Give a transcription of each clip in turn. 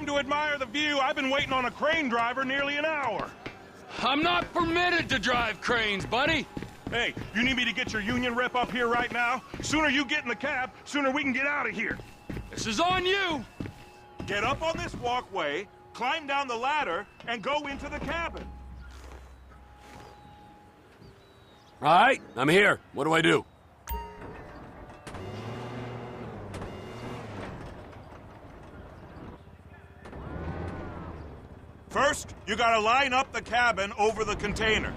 to admire the view. I've been waiting on a crane driver nearly an hour. I'm not permitted to drive cranes, buddy. Hey, you need me to get your union rep up here right now? Sooner you get in the cab, sooner we can get out of here. This is on you. Get up on this walkway, climb down the ladder, and go into the cabin. All right, I'm here. What do I do? First, you gotta line up the cabin over the container.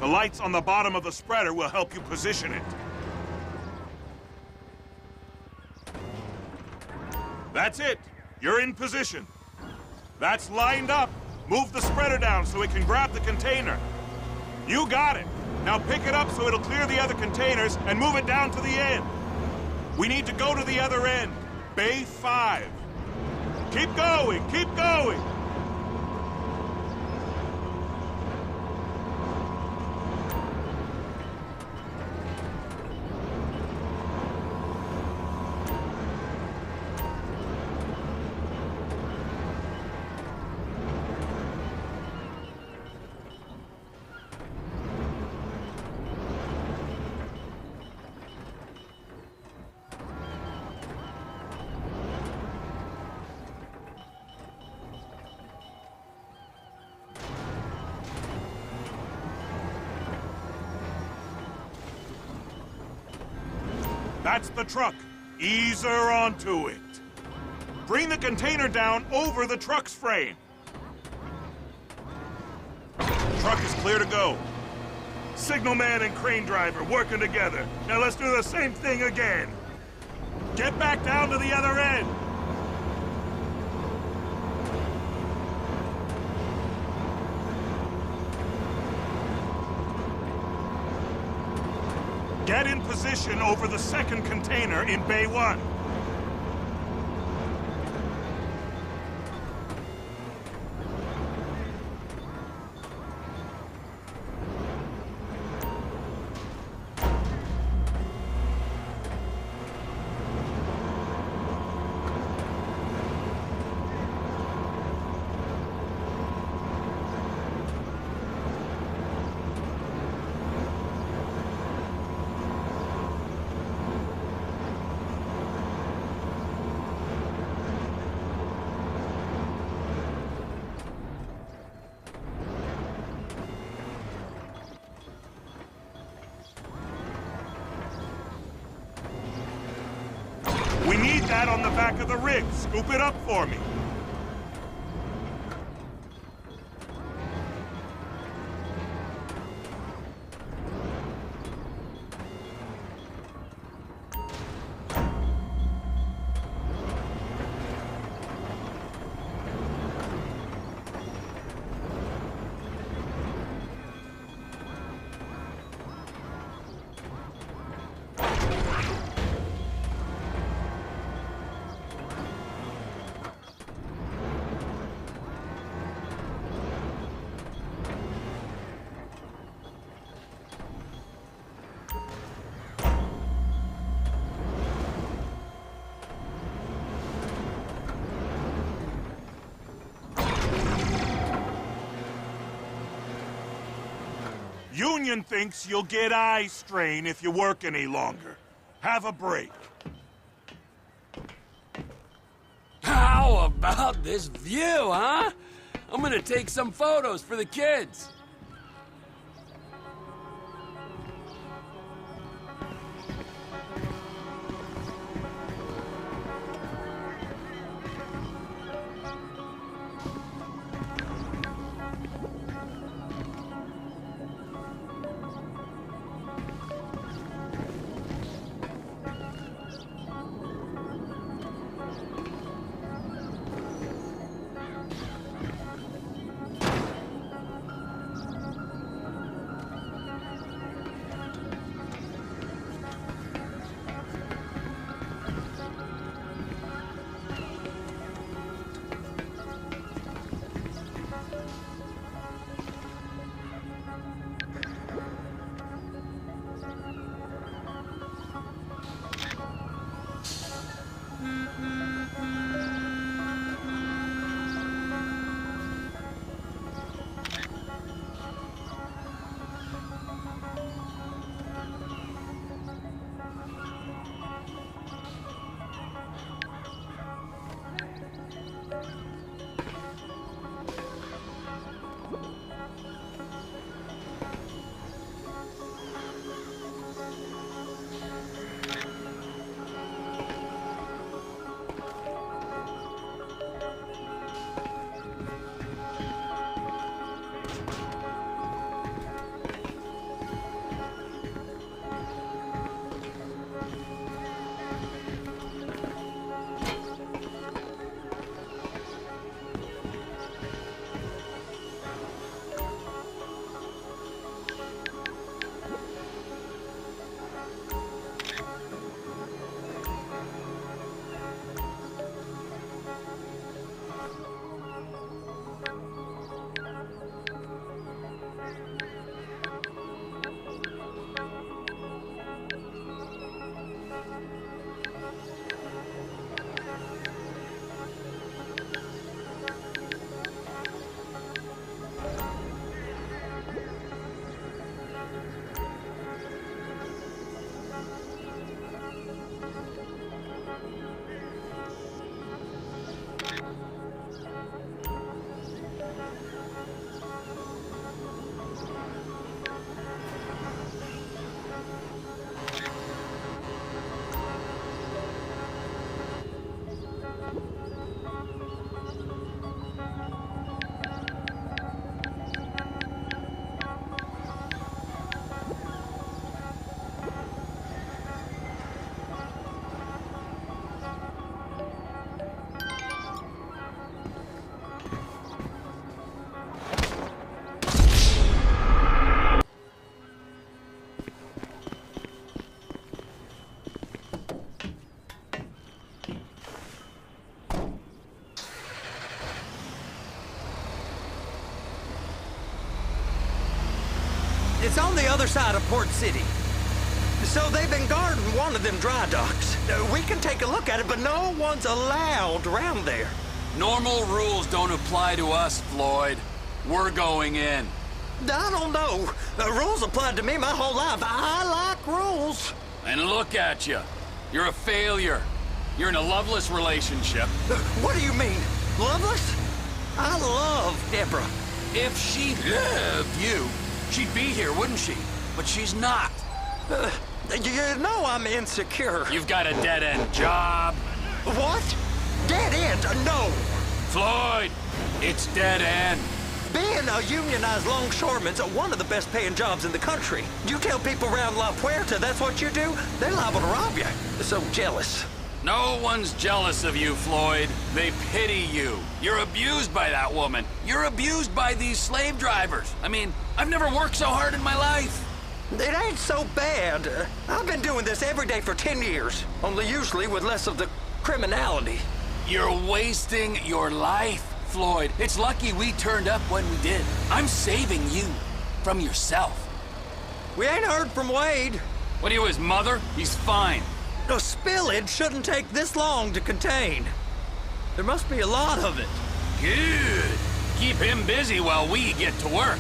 The lights on the bottom of the spreader will help you position it. That's it. You're in position. That's lined up. Move the spreader down so it can grab the container. You got it. Now pick it up so it'll clear the other containers and move it down to the end. We need to go to the other end. Bay 5. Keep going, keep going. That's the truck. Ease her onto it. Bring the container down over the truck's frame. Truck is clear to go. Signalman and crane driver working together. Now let's do the same thing again. Get back down to the other end. Get in position over the second container in Bay 1. We need that on the back of the rig. Scoop it up for me. Union thinks you'll get eye strain if you work any longer. Have a break. How about this view, huh? I'm gonna take some photos for the kids. It's on the other side of Port City. So they've been guarding one of them dry docks. We can take a look at it, but no one's allowed around there. Normal rules don't apply to us, Floyd. We're going in. I don't know. The rules applied to me my whole life. I like rules. And look at you. You're a failure. You're in a loveless relationship. What do you mean? Loveless? I love Deborah. If she loved you, she'd be here, wouldn't she? But she's not. You know I'm insecure. You've got a dead-end job. What? Dead end? No. Floyd, it's dead end. Being a unionized longshoreman's one of the best paying jobs in the country. You tell people around La Puerta that's what you do, they're liable to rob you. They're so jealous. No one's jealous of you, Floyd. They pity you. You're abused by that woman. You're abused by these slave drivers. I mean, I've never worked so hard in my life. It ain't so bad. I've been doing this every day for 10 years, only usually with less of the criminality. You're wasting your life, Floyd. It's lucky we turned up when we did. I'm saving you from yourself. We ain't heard from Wade. What are you, his mother? He's fine. A spillage shouldn't take this long to contain. There must be a lot of it. Good. Keep him busy while we get to work.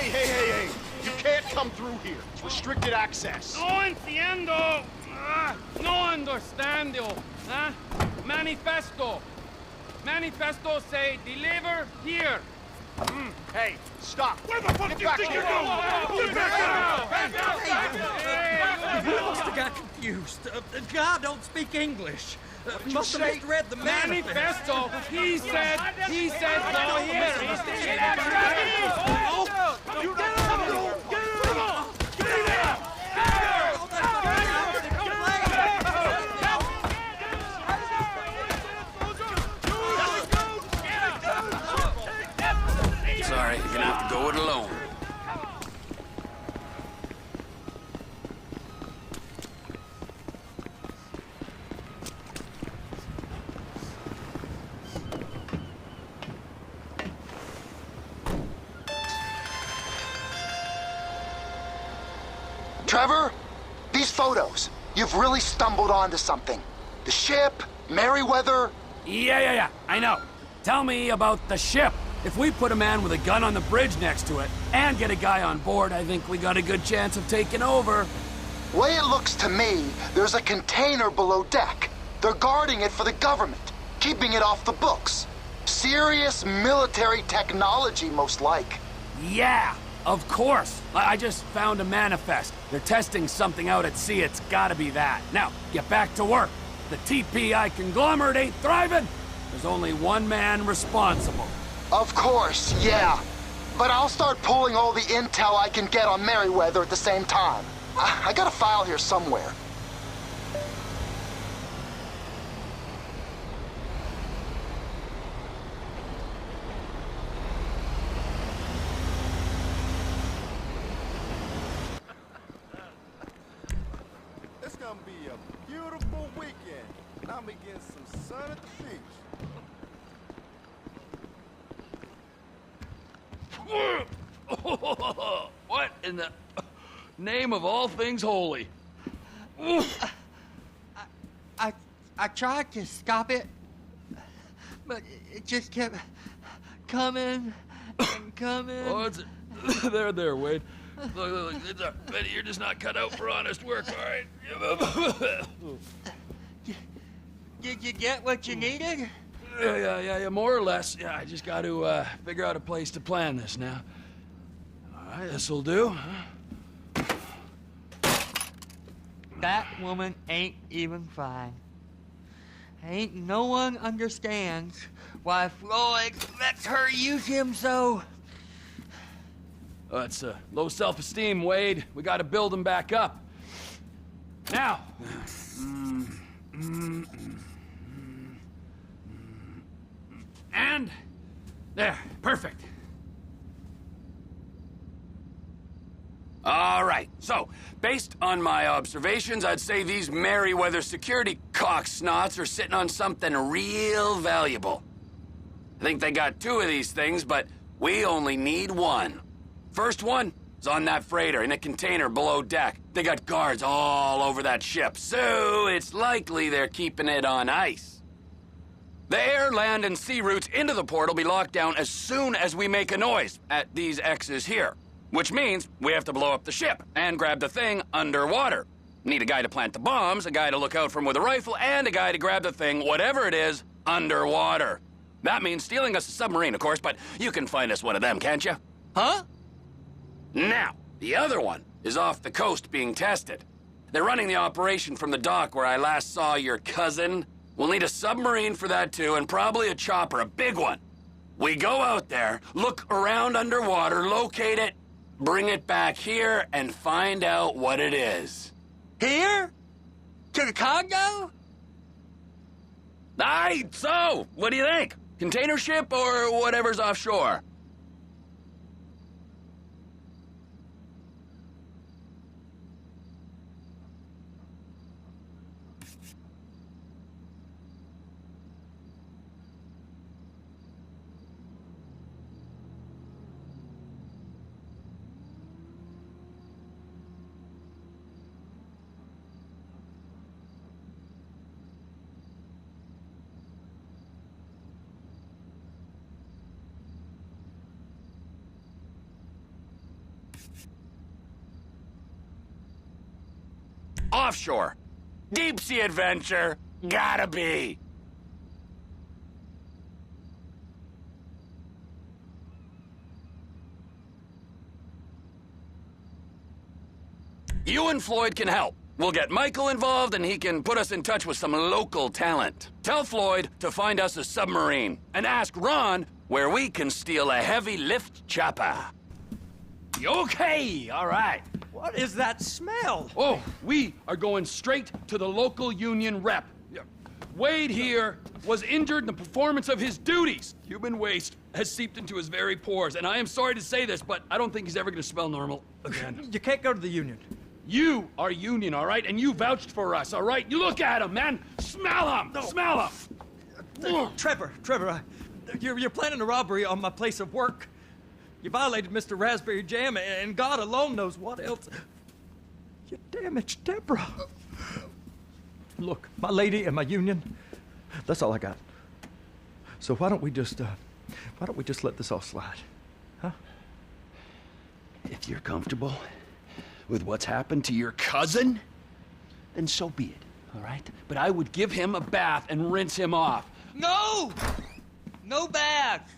Hey! You can't come through here. It's restricted access. No entiendo. No understando. Manifesto. Manifesto say deliver here. Hey, stop. Where the fuck Get do you back think here. you're going? Get back I must have got confused. God don't speak English. Must have misread the manifest. Manifesto. He said go here. Sorry, you're gonna have to go it alone. Trevor, these photos. You've really stumbled onto something. The ship, Merryweather. Yeah, I know. Tell me about the ship. If we put a man with a gun on the bridge next to it and get a guy on board, I think we got a good chance of taking over. Way it looks to me, there's a container below deck. They're guarding it for the government, keeping it off the books. Serious military technology, most like. Yeah, of course. I just found a manifest. They're testing something out at sea. It's gotta be that. Now, get back to work. The TPI conglomerate ain't thriving. There's only one man responsible. Of course, yeah. But I'll start pulling all the intel I can get on Merryweather at the same time. I got a file here somewhere. It's gonna be a beautiful weekend. And I'm gonna get some sun at the beach. What in the name of all things holy? I tried to stop it, but it just kept coming and coming. Oh, it's there, Wade. Look, it's Betty, you're just not cut out for honest work, all right? Did you get what you needed? Yeah, more or less. Yeah, I just got to figure out a place to plan this now. All right, this'll do. Huh? That woman ain't even fine. Ain't no one understands why Floyd lets her use him so. It's low self-esteem, Wade. We got to build him back up. Now. And there, perfect. All right, so, based on my observations, I'd say these Merryweather security cocksnots are sitting on something real valuable. I think they got 2 of these things, but we only need 1. First one is on that freighter in a container below deck. They got guards all over that ship, so it's likely they're keeping it on ice. The air, land, and sea routes into the port will be locked down as soon as we make a noise at these X's here. Which means we have to blow up the ship and grab the thing underwater. Need a guy to plant the bombs, a guy to look out for him with a rifle, and a guy to grab the thing, whatever it is, underwater. That means stealing us a submarine, of course, but you can find us one of them, can't you? Huh? Now, the other one is off the coast being tested. They're running the operation from the dock where I last saw your cousin. We'll need a submarine for that too, and probably a chopper, a big one. We go out there, look around underwater, locate it, bring it back here, and find out what it is. Here? To the Congo? Aye, so, what do you think? Container ship or whatever's offshore? Offshore. Deep sea adventure. Gotta be. You and Floyd can help. We'll get Michael involved and he can put us in touch with some local talent. Tell Floyd to find us a submarine and ask Ron where we can steal a heavy lift chopper. Okay, all right. What is that smell? Oh, we are going straight to the local union rep. Wade here was injured in the performance of his duties. Human waste has seeped into his very pores, and I am sorry to say this, but I don't think he's ever going to smell normal again. You can't go to the union. You are union, all right? And you vouched for us, all right? You look at him, man. Smell him. No. Smell him. Trevor, you're planning a robbery on my place of work. You violated Mr. Raspberry Jam, and God alone knows what else. You damaged Deborah. Look, my lady and my union, that's all I got. So why don't we just let this all slide, huh? If you're comfortable with what's happened to your cousin, then so be it, all right? But I would give him a bath and rinse him off. No! No bath!